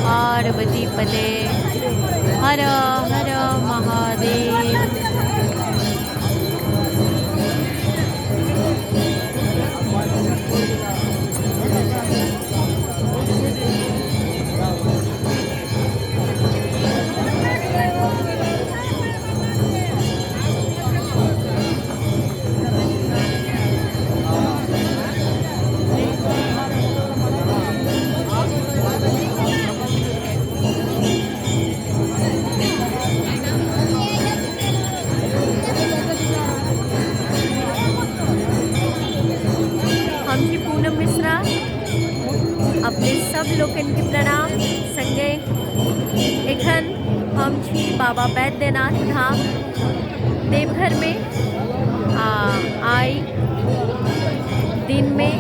पार्वती पते हर हर महादेव। हम छी पूनम मिश्रा, अपने सब लोगन के प्रणाम। संगे एखन हम छी बाबा बैद्यनाथ धाम देवघर में। आई दिन में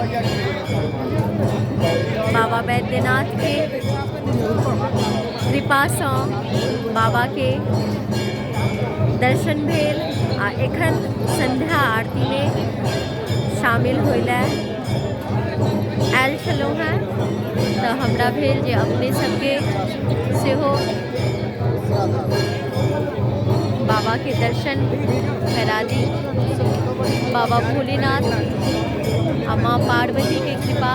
बाबा बैद्यनाथ के कृपा से बाबा के दर्शन भेल आ एखन संध्या आरती में शामिल होइला आयल छलहुँ हैं। तो हमरा भेल जे अपने सबके सेहो बाबा के दर्शन करा दी। बाबा भोलेनाथ आ माँ पार्वती के कृपा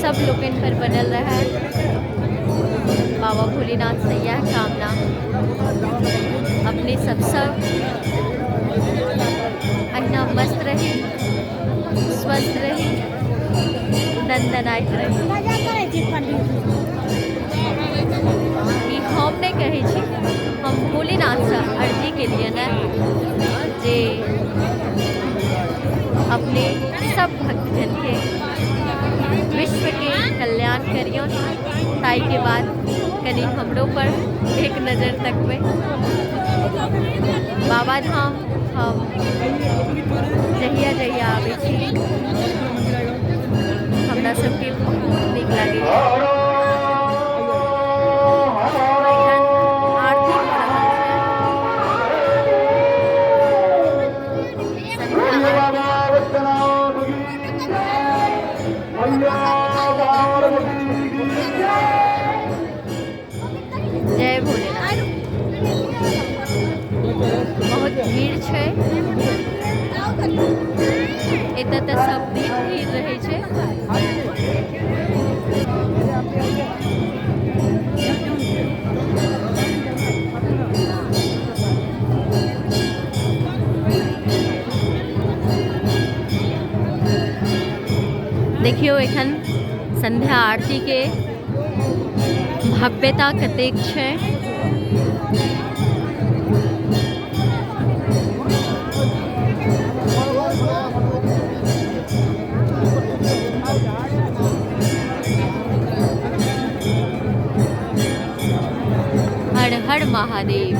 सब लोगन पर बनल रहे। बाबा भोलेनाथ से यह कामना अपने सब अहिना मस्त रही, स्वस्थ रही, दनदनाइत रही। ई हम नहीं कहै छी, हम भोलेनाथ से अर्जी के लिए न जे अपने सब भक्तजन के विश्व के कल्याण करियो। ताई के बाद कनी हमरो पर एक नज़र तकबे। बाबा धाम हम जहिया जहिया आबै छी हमरा सबके बहुत नीक लागे। आरती हो रहल छै। जय भोलेनाथ। बहुत भीड़ छै एतऽ तऽ सब दिन भीड़ रहै छै। देखियो एखन संध्या आरती के भव्यता कतेक छै। हर हर महादेव।